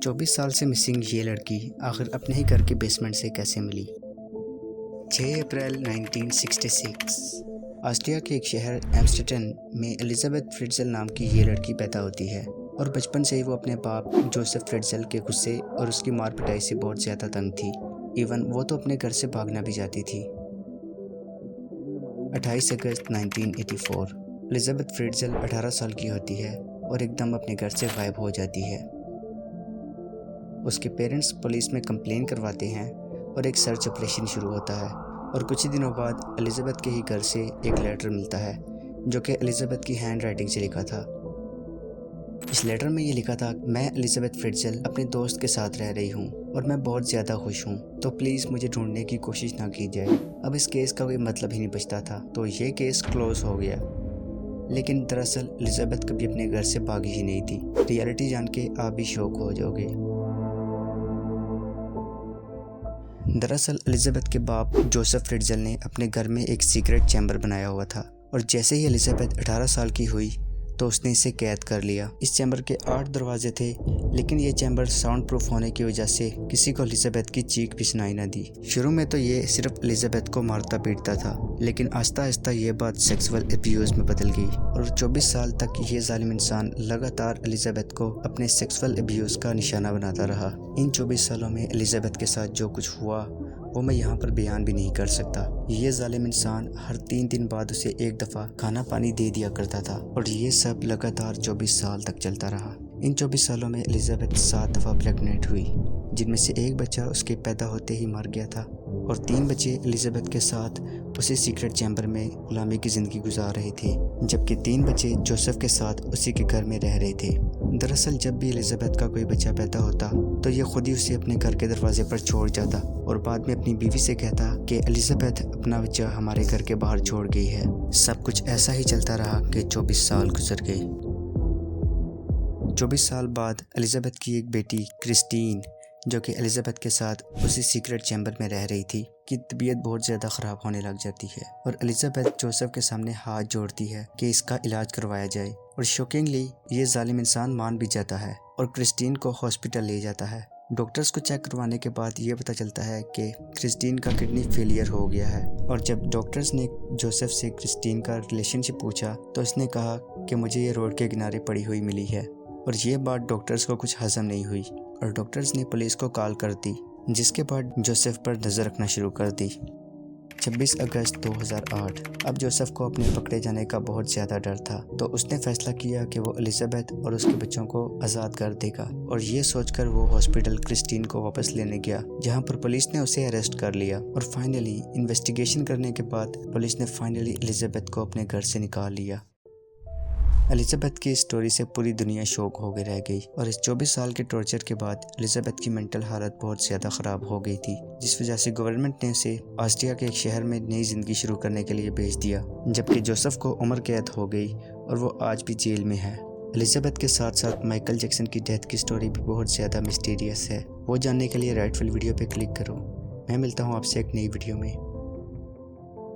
24 साल से मिसिंग ये लड़की आखिर अपने ही घर के बेसमेंट से कैसे मिली। 6 अप्रैल 1966 ऑस्ट्रिया के एक शहर एम्स्टर्डम में एलिजाबेथ फ्रिट्ज़ल नाम की ये लड़की पैदा होती है और बचपन से ही वो अपने बाप जोसेफ फ्रिट्ज़ल के गुस्से और उसकी मार पिटाई से बहुत ज़्यादा तंग थी। इवन वो तो अपने घर से भागना भी जाती थी। 28 अगस्त 1984 एलिजाबेथ फ्रिट्ज़ल 18 साल की होती है और एकदम अपने घर से गायब हो जाती है। उसके पेरेंट्स पुलिस में कंप्लेन करवाते हैं और एक सर्च ऑपरेशन शुरू होता है और कुछ ही दिनों बाद एलिजाबेथ के ही घर से एक लेटर मिलता है जो कि एलिजाबेथ की हैंड राइटिंग से लिखा था। इस लेटर में ये लिखा था, मैं एलिजाबेथ फ्रिट्ज़ल अपने दोस्त के साथ रह रही हूँ और मैं बहुत ज़्यादा खुश हूँ, तो प्लीज़ मुझे ढूंढने की कोशिश ना की जाए। अब इस केस का कोई मतलब ही नहीं बचता था, तो ये केस क्लोज हो गया। लेकिन दरअसल एलिजाबेथ कभी अपने घर से भागी ही नहीं थी। रियलिटी जान के आप भी शॉक हो जाओगे। दरअसल एलिजाबेथ के बाप जोसेफ फ्रिट्ज़ल ने अपने घर में एक सीक्रेट चैम्बर बनाया हुआ था और जैसे ही एलिजाबेथ 18 साल की हुई तो उसने इसे कैद कर लिया। इस चैम्बर के 8 दरवाजे थे, लेकिन ये चैम्बर साउंड प्रूफ होने की वजह से किसी को एलिजाबेथ की चीख भी सुनाई न दी। शुरू में तो ये सिर्फ एलिजाबेथ को मारता पीटता था, लेकिन आहिस्ता आहिस्ता ये बात सेक्सुअल अब्यूज़ में बदल गई और 24 साल तक ये जालिम इंसान लगातार एलिजाबेथ को अपने सेक्सुअल अब्यूज़ का निशाना बनाता रहा। इन 24 सालों में एलिजाबेथ के साथ जो कुछ हुआ वो मैं यहाँ पर बयान भी नहीं कर सकता। ये जालिम इंसान हर 3 दिन बाद उसे एक दफ़ा खाना पानी दे दिया करता था और ये सब लगातार 24 साल तक चलता रहा। इन 24 सालों में एलिजाबेथ 7 दफ़ा प्रेग्नेंट हुई, जिनमें से एक बच्चा उसके पैदा होते ही मर गया था और 3 बच्चे एलिजाबेथ के साथ उसी सीक्रेट चैम्बर में गुलामी की ज़िंदगी गुजार रहे थे, जबकि 3 बच्चे जोसेफ के साथ उसी के घर में रह रहे थे। दरअसल जब भी एलिजाबेथ का कोई बच्चा पैदा होता तो ये खुद ही उसे अपने घर के दरवाजे पर छोड़ जाता और बाद में अपनी बीवी से कहता कि एलिजाबेथ अपना बच्चा हमारे घर के बाहर छोड़ गई है। सब कुछ ऐसा ही चलता रहा कि 24 साल गुजर गए। 24 साल बाद एलिजाबेथ की एक बेटी क्रिस्टीन, जो कि एलिजाबेथ के साथ उसी सीक्रेट चैम्बर में रह रही थी, की तबीयत बहुत ज़्यादा ख़राब होने लग जाती है और एलिजाबेथ जोसेफ के सामने हाथ जोड़ती है कि इसका इलाज करवाया जाए और शॉकिंगली ये जालिम इंसान मान भी जाता है और क्रिस्टीन को हॉस्पिटल ले जाता है। डॉक्टर्स को चेक करवाने के बाद ये पता चलता है कि क्रिस्टीन का किडनी फेलियर हो गया है और जब डॉक्टर्स ने जोसेफ से क्रिस्टीन का रिलेशनशिप पूछा तो उसने कहा कि मुझे ये रोड के किनारे पड़ी हुई मिली है और ये बात डॉक्टर्स को कुछ हजम नहीं हुई और डॉक्टर्स ने पुलिस को कॉल कर दी, जिसके बाद जोसेफ पर नज़र रखना शुरू कर दी। 26 अगस्त 2008 अब जोसेफ को अपने पकड़े जाने का बहुत ज़्यादा डर था, तो उसने फैसला किया कि वो एलिजाबेथ और उसके बच्चों को आज़ाद कर देगा और ये सोचकर वो हॉस्पिटल क्रिस्टीन को वापस लेने गया, जहां पर पुलिस ने उसे अरेस्ट कर लिया और फाइनली इन्वेस्टिगेशन करने के बाद पुलिस ने फाइनली एलिजाबेथ को अपने घर से निकाल लिया। एलिजाबेथ की स्टोरी से पूरी दुनिया शॉक हो गई रह गई और इस 24 साल के टॉर्चर के बाद एलिजाबेथ की मेंटल हालत बहुत ज़्यादा ख़राब हो गई थी, जिस वजह से गवर्नमेंट ने उसे ऑस्ट्रिया के एक शहर में नई ज़िंदगी शुरू करने के लिए भेज दिया, जबकि जोसेफ को उम्र कैद हो गई और वो आज भी जेल में है। एलिजाबेथ के साथ साथ माइकल जैक्सन की डेथ की स्टोरी भी बहुत ज़्यादा मिस्टीरियस है। वो जानने के लिए राइटफुल वीडियो पर क्लिक करो। मैं मिलता हूँ आपसे एक नई वीडियो में।